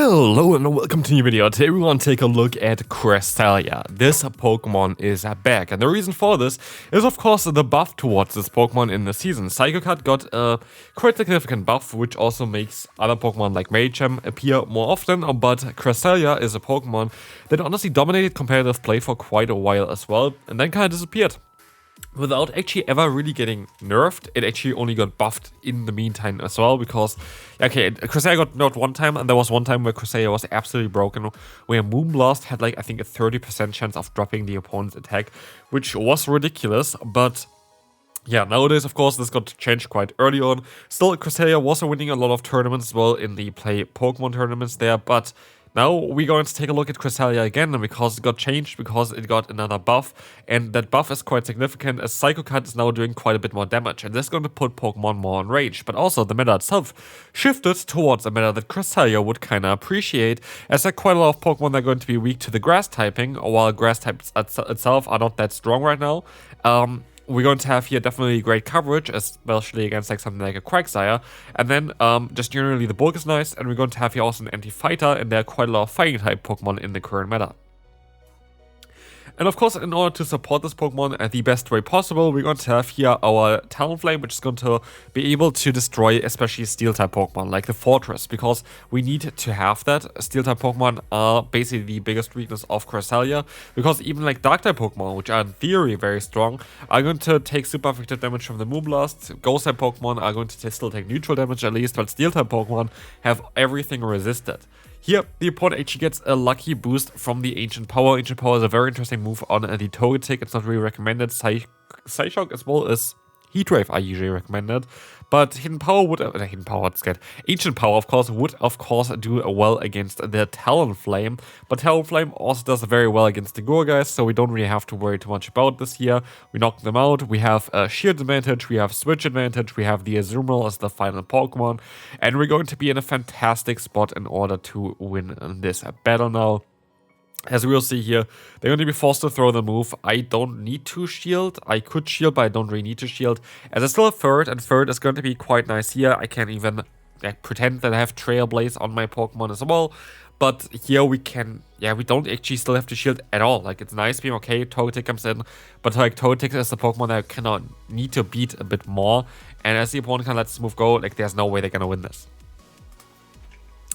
Hello and welcome to a new video. Today we want to take a look at Cresselia. This Pokemon is back, and the reason for this is of course the buff towards this Pokemon in the season. Psycho Cut got a quite significant buff, which also makes other Pokemon like Machem appear more often, but Cresselia is a Pokemon that honestly dominated competitive play for quite a while as well, and then kind of disappeared. Without actually ever really getting nerfed, it actually only got buffed in the meantime as well, because, okay, Cresselia got nerfed one time, and there was one time where Cresselia was absolutely broken, where Moonblast had like, I think, a 30% chance of dropping the opponent's attack, which was ridiculous, but yeah, nowadays, of course, this got changed quite early on. Still, Cresselia was winning a lot of tournaments as well in the Play Pokemon tournaments there, but now we're going to take a look at Cresselia again, because it got changed, because it got another buff, and that buff is quite significant as Psycho Cut is now doing quite a bit more damage, and this is going to put Pokemon more on range, but also the meta itself shifted towards a meta that Cresselia would kinda appreciate, as there are quite a lot of Pokemon that are going to be weak to the grass typing, while grass types itself are not that strong right now. We're going to have here definitely great coverage, especially against like something like a Quagsire. And then just generally the bulk is nice, and we're going to have here also an anti-fighter, and there are quite a lot of fighting type Pokemon in the current meta. And of course, in order to support this Pokemon the best way possible, we're going to have here our Talonflame, which is going to be able to destroy especially Steel-type Pokemon, like the Fortress, because we need to have that. Steel-type Pokemon are basically the biggest weakness of Cresselia, because even like Dark-type Pokemon, which are in theory very strong, are going to take super effective damage from the Moonblast. Ghost-type Pokemon are going to still take neutral damage at least, but Steel-type Pokemon have everything resisted. Here, the opponent actually gets a lucky boost from the Ancient Power. Ancient Power is a very interesting move on the Togetic. It's not really recommended. Psyshock as well as Heatwave are usually recommended. But Ancient Power, of course, would of course do well against the Talonflame. But Talonflame also does very well against the Gourgeist, so we don't really have to worry too much about this here. We knock them out. We have a shield advantage, we have switch advantage, we have the Azumarill as the final Pokemon, and we're going to be in a fantastic spot in order to win this battle now. As we will see here, they're going to be forced to throw the move. I don't need to shield. I could shield, but I don't really need to shield. As I still have Furret, and Furret is going to be quite nice here. I can even pretend that I have Trailblaze on my Pokemon as well. But here we can, we don't actually still have to shield at all. Like, it's nice being okay, Togetic comes in, but like Togetic is the Pokemon that I cannot need to beat a bit more. And as the opponent can let this move go, like, there's no way they're going to win this.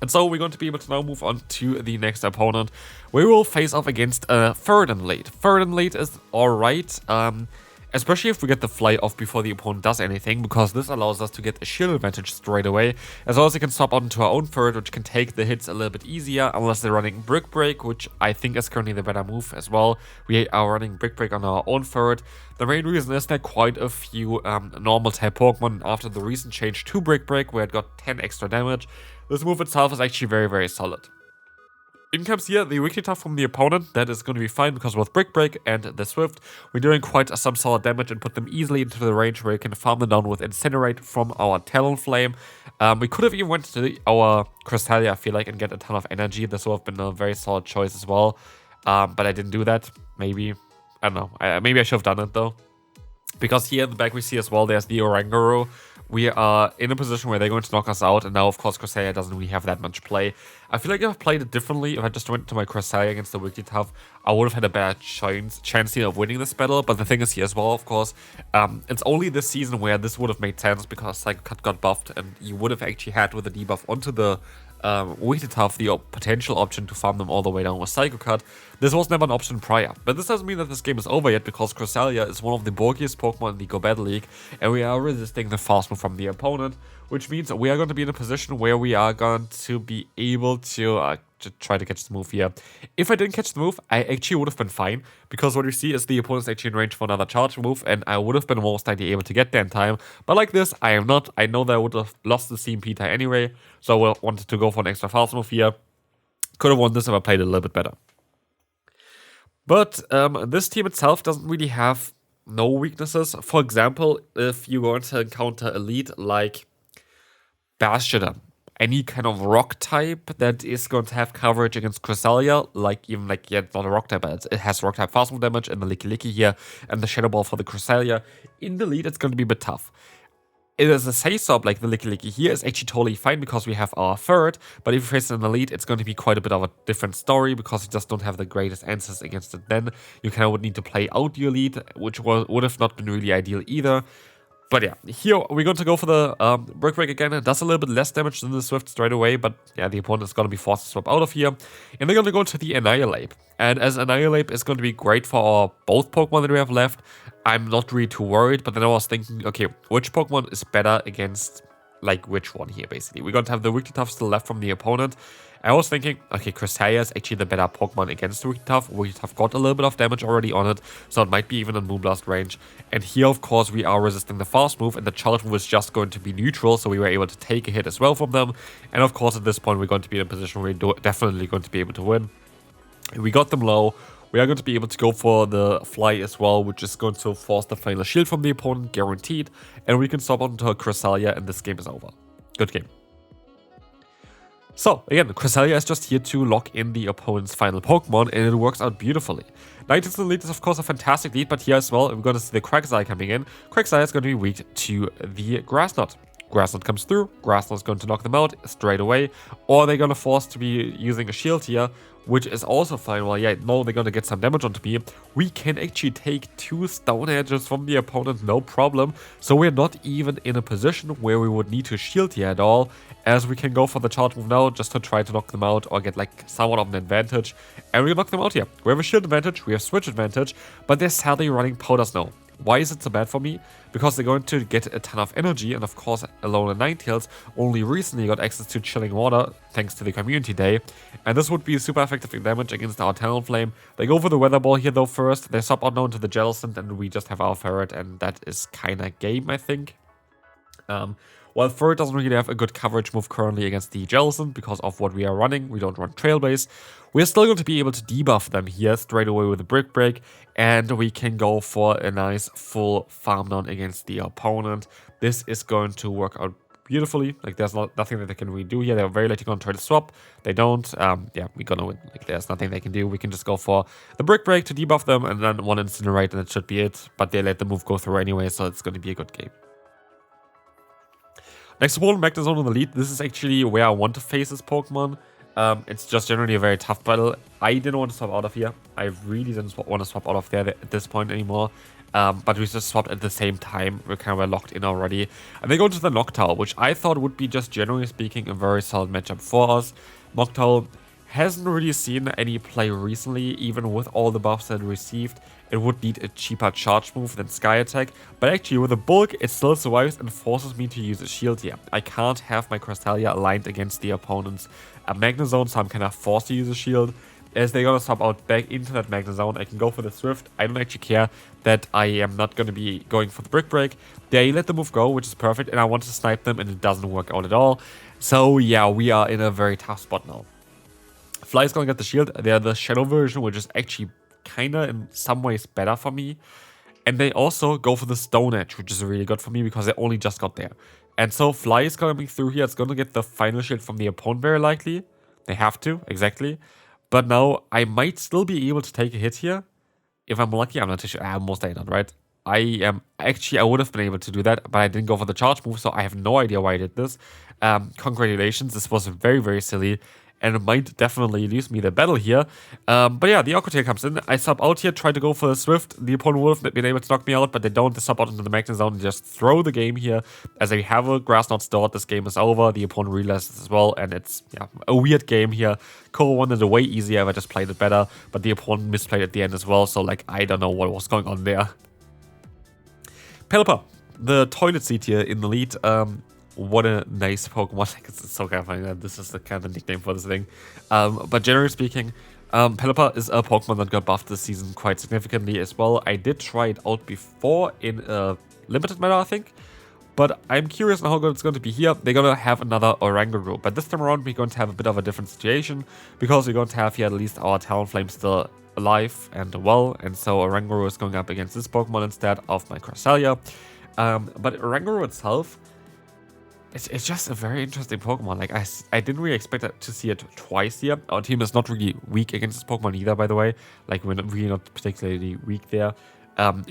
And so we're going to be able to now move on to the next opponent. We will face off against Furret. Furret is alright, especially if we get the fly off before the opponent does anything, because this allows us to get a shield advantage straight away, as well as we can swap onto our own Furret, which can take the hits a little bit easier, unless they're running Brick Break, which I think is currently the better move as well. We are running Brick Break on our own Furret. The main reason is that quite a few normal type Pokemon, after the recent change to Brick Break, where it got 10 extra damage, this move itself is actually very, very solid. In comes here the weakly tough from the opponent. That is going to be fine, because with Brick Break and the Swift, we're doing quite some solid damage and put them easily into the range where you can farm them down with Incinerate from our Talonflame. We could have even went to our Cresselia, I feel like, and get a ton of energy. This would have been a very solid choice as well. But I didn't do that. Maybe. I don't know. Maybe I should have done it though. Because here in the back we see as well there's the Oranguru. We are in a position where they're going to knock us out, and now, of course, Cresselia doesn't really have that much play. I feel like if I played it differently, if I just went to my Cresselia against the Weakly Tough, I would have had a better chance here of winning this battle. But the thing is here as well, of course, it's only this season where this would have made sense, because Psycho Cut got buffed, and you would have actually had with the debuff onto the Weakly Tough the potential option to farm them all the way down with Psycho Cut. This was never an option prior. But this doesn't mean that this game is over yet, because Cresselia is one of the bulkiest Pokemon in the Go Battle League, and we are resisting the fast move from the opponent, which means we are going to be in a position where we are going to be able to try to catch the move here. If I didn't catch the move, I actually would have been fine, because what you see is the opponent's actually in range for another charge move, and I would have been most likely able to get there in time. But like this, I am not. I know that I would have lost the CMP tie anyway, so I wanted to go for an extra fast move here. Could have won this if I played it a little bit better. But this team itself doesn't really have no weaknesses. For example, if you're going to encounter a lead like Bastiodon, any kind of rock type that is going to have coverage against Cresselia, it's not a rock type, but it has rock type fast move damage, and the Licky Licky here, and the Shadow Ball for the Cresselia. In the lead, it's going to be a bit tough. it is a say-sub like the Licky here is actually totally fine because we have our Furret, but if you face an elite, it's going to be quite a bit of a different story because you just don't have the greatest answers against it then. You kind of would need to play out your elite, which would have not been really ideal either. But yeah, here we're going to go for the Brick Break again. It does a little bit less damage than the Swift straight away, but yeah, the opponent is going to be forced to swap out of here. And they're going to go to the Annihilate. And as Annihilate is going to be great for our both Pokemon that we have left, I'm not really too worried. But then I was thinking, okay, which Pokemon is better against, like, which one here, basically? We're going to have the Wigglytuff still left from the opponent. I was thinking, okay, Cresselia is actually the better Pokemon against Wigglytuff. Wigglytuff got a little bit of damage already on it, so it might be even in Moonblast range. And here, of course, we are resisting the fast move, and the charge move is just going to be neutral, so we were able to take a hit as well from them. And of course, at this point, we're going to be in a position where we're definitely going to be able to win. We got them low. We are going to be able to go for the Fly as well, which is going to force the final shield from the opponent, guaranteed. And we can stop onto a Cresselia, and this game is over. Good game. So, again, Cresselia is just here to lock in the opponent's final Pokemon, and it works out beautifully. Ninetales Elite is, of course, a fantastic lead, but here as well, we're going to see the Cresselia coming in. Cresselia is going to be weak to the Grass Knot. Grass Knot comes through, Grass Knot is going to knock them out straight away, or they're going to force to be using a shield here, which is also fine. Well, yeah, no, they're going to get some damage onto me. We can actually take 2 Stone Edges from the opponent, no problem. So we're not even in a position where we would need to shield here at all, as we can go for the charge move now just to try to knock them out or get like somewhat of an advantage. And we knock them out here. We have a shield advantage, we have switch advantage, but they're sadly running Powder Snow. Why is it so bad for me? Because they're going to get a ton of energy, and of course Alolan Ninetales only recently got access to Chilling Water thanks to the Community Day, and this would be super effective damage against our Talonflame. They go for the Weather Ball here though first, they swap out now into the Jellicent, and we just have our Ferret, and that is kinda game, I think. While Furret doesn't really have a good coverage move currently against the Jellicent because of what we are running, we don't run Trailblaze, we're still going to be able to debuff them here straight away with a Brick Break, and we can go for a nice full farm down against the opponent. This is going to work out beautifully. Like, there's nothing that they can really do here. They're very likely going to try to swap. They don't. Yeah, we're going to win. Like, there's nothing they can do. We can just go for the Brick Break to debuff them, and then one Incinerate, and it should be it. But they let the move go through anyway, so it's going to be a good game. Next opponent, Magnezone on the lead. This is actually where I want to face this Pokemon. It's just generally a very tough battle. I didn't want to swap out of here. I really didn't want to swap out of there at this point anymore. But we just swapped at the same time. We kind of were locked in already. And they go to the Noctowl, which I thought would be, just generally speaking, a very solid matchup for us. Noctowl hasn't really seen any play recently, even with all the buffs that it received. It would need a cheaper charge move than Sky Attack, but actually with a bulk it still survives and forces me to use a shield here. I can't have my Cresselia aligned against the opponent's Magnezone, so I'm kind of forced to use a shield. As they're gonna swap out back into that Magnezone, I can go for the Swift. I don't actually care that I am not gonna be going for the Brick Break. They let the move go, which is perfect, and I want to snipe them and it doesn't work out at all. So yeah, we are in a very tough spot now. Fly is gonna get the shield. They're the Shadow version, which is actually kinda in some ways better for me. And they also go for the Stone Edge, which is really good for me because they only just got there. And so Fly is coming through here. It's gonna get the final shield from the opponent very likely. They have to, exactly. But now I might still be able to take a hit here. If I'm lucky, I'm not too sure. I'm most likely not, right? I would have been able to do that, but I didn't go for the charge move, so I have no idea why I did this. Congratulations, this was very, very silly. And it might definitely lose me the battle here. But yeah, the Aqua Tail comes in. I sub out here, try to go for the Swift. The opponent would have been able to knock me out, but they don't. They sub out into the Magnezone and just throw the game here. As they have a Grass Knot stored, this game is over. The opponent realizes as well, and it's a weird game here. Ko won it way easier if I just played it better, but the opponent misplayed at the end as well, so like, I don't know what was going on there. Pelipper, the toilet seat here in the lead. What a nice Pokemon. It's so kind of funny that this is the kind of nickname for this thing. But generally speaking, Pelipper is a Pokemon that got buffed this season quite significantly as well. I did try it out before in a limited manner, I think. But I'm curious on how good it's going to be here. They're going to have another Oranguru. But this time around, we're going to have a bit of a different situation. Because we're going to have here at least our Talonflame still alive and well. And so Oranguru is going up against this Pokemon instead of my Cresselia. But Oranguru itself, it's just a very interesting Pokemon. Like, I didn't really expect to see it twice here. Our team is not really weak against this Pokemon either, by the way. Like, we're really not particularly weak there.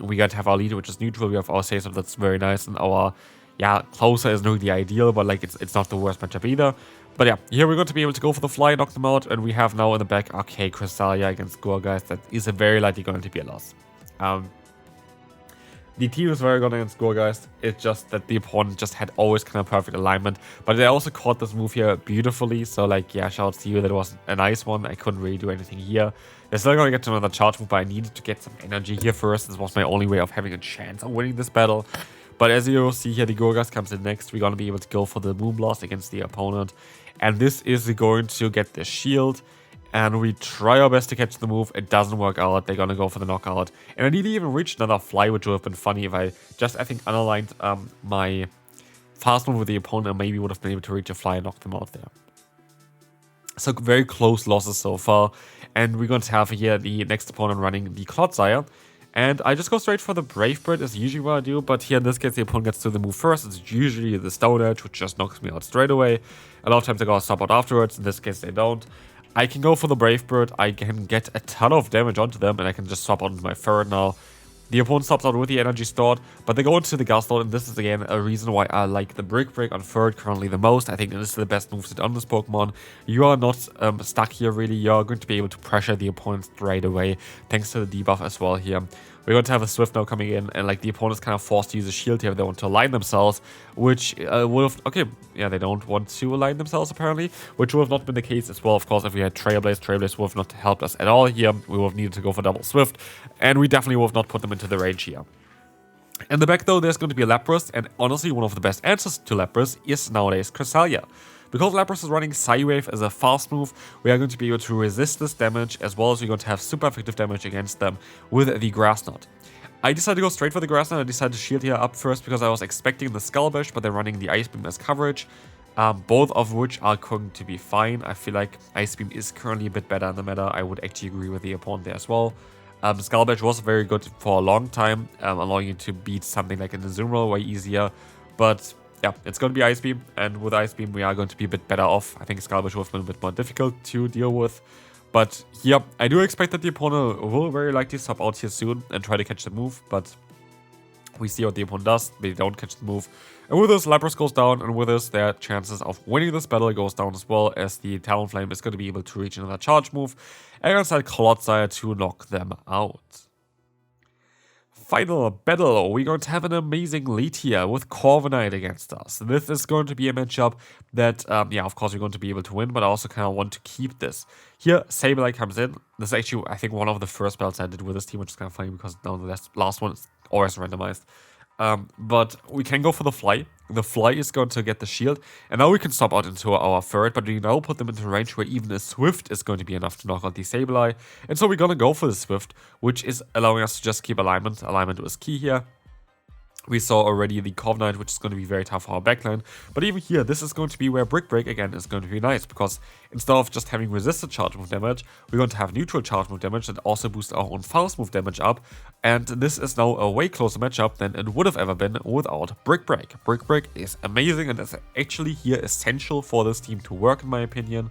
We got to have our leader, which is neutral. We have our Say-Sub that's very nice. And our, yeah, closer isn't really ideal, but like it's not the worst matchup either. But yeah, here we're going to be able to go for the fly, knock them out, and we have now in the back, okay, Cresselia against Gorgeist. That is a very likely going to be a loss. The team is very good against Gorgeist. It's just that the opponent just had always kind of perfect alignment. But they also caught this move here beautifully. So like, yeah, shout out to you. That was a nice one. I couldn't really do anything here. They're still going to get to another charge move, but I needed to get some energy here first. This was my only way of having a chance of winning this battle. But as you will see here, the Gorgeist comes in next. We're going to be able to go for the Moonblast against the opponent. And this is going to get the shield. And we try our best to catch the move. It doesn't work out. They're going to go for the knockout. And I nearly even reached another fly, which would have been funny if I just, I think, unaligned my fast move with the opponent and maybe would have been able to reach a fly and knock them out there. So very close losses so far. And we're going to have here the next opponent running the Clodsire. And I just go straight for the Brave Bird as usually what I do. But here in this case, the opponent gets to the move first. It's usually the Stone Edge, which just knocks me out straight away. A lot of times they gotta stop out afterwards. In this case, they don't. I can go for the Brave Bird, I can get a ton of damage onto them, and I can just swap onto my Furret now. The opponent stops out with the energy stored, but they go into the Gust Load, and this is again a reason why I like the Brick Break on Furret currently the most. I think this is the best moveset on this Pokemon. You are not stuck here really, you're going to be able to pressure the opponent straight away, thanks to the debuff as well here. We're going to have a Swift now coming in, and like the opponent's kind of forced to use a shield here if they want to align themselves, which would have, okay, yeah, they don't want to align themselves apparently, which would have not been the case as well. Of course, if we had Trailblaze would have not helped us at all here. We would have needed to go for double Swift, and we definitely would have not put them into the range here. In the back though, there's going to be a Lapras, and honestly, one of the best answers to Lapras is nowadays Cresselia. Because Lapras is running Psywave as a fast move, we are going to be able to resist this damage, as well as we're going to have super effective damage against them with the Grass Knot. I decided to go straight for the Grass Knot. I decided to shield here up first because I was expecting the Skull Bash, but they're running the Ice Beam as coverage. Both of which are going to be fine. I feel like Ice Beam is currently a bit better in the meta. I would actually agree with the opponent there as well. Skull Bash was very good for a long time, allowing you to beat something like an Azumarill way easier, but yeah, it's going to be Ice Beam, and with Ice Beam we are going to be a bit better off. I think Skull Bash would have been a bit more difficult to deal with. But yeah, I do expect that the opponent will very likely stop out here soon and try to catch the move, but we see what the opponent does. They don't catch the move. And with this, Lapras goes down, and with this, their chances of winning this battle goes down as well, as the Talonflame is going to be able to reach another charge move alongside Clodsire to knock them out. Final battle, we're going to have an amazing lead here with Corviknight against us. This is going to be a matchup that, yeah, of course we're going to be able to win, but I also kind of want to keep this. Here, Sableye comes in. This is actually, I think, one of the first battles I did with this team, which is kind of funny because now the last one is always randomized. But we can go for the Fly. The Fly is going to get the shield, and now we can stop out into our Furret, but we now put them into range where even a Swift is going to be enough to knock out the Sableye. And so we're going to go for the Swift, which is allowing us to just keep alignment. Alignment was key here. We saw already the Corviknight, which is going to be very tough for our backline. But even here, this is going to be where Brick Break again is going to be nice, because instead of just having resisted charge move damage, we're going to have neutral charge move damage that also boosts our own fast move damage up. And this is now a way closer matchup than it would have ever been without Brick Break. Brick Break is amazing and is actually here essential for this team to work, in my opinion.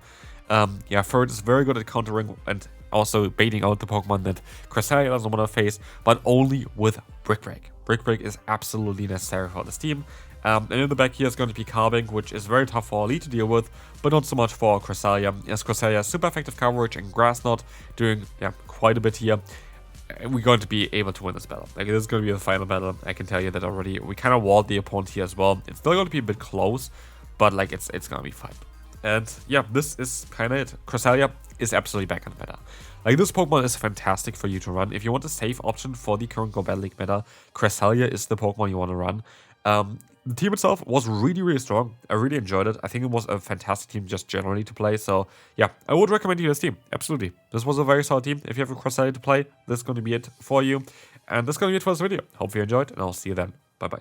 Yeah, Furret is very good at countering and also baiting out the Pokemon that Cresselia doesn't want to face, but only with Brick Break. Brick Break is absolutely necessary for this team. And in the back here is going to be Carving, which is very tough for our lead to deal with, but not so much for our Cresselia, as Cresselia has super effective coverage and Grass Knot doing quite a bit here. We're going to be able to win this battle. Like, this is going to be the final battle, I can tell you that already. We kind of walled the opponent here as well. It's still going to be a bit close, but like it's going to be fine. And yeah, this is kind of it. Cresselia is absolutely back in the meta. Like, this Pokemon is fantastic for you to run. If you want a safe option for the current Go Battle League meta, Cresselia is the Pokemon you want to run. The team itself was really, really strong. I really enjoyed it. I think it was a fantastic team just generally to play. So yeah, I would recommend you this team. Absolutely. This was a very solid team. If you have a Cresselia to play, this is going to be it for you. And that's going to be it for this video. Hope you enjoyed, and I'll see you then. Bye-bye.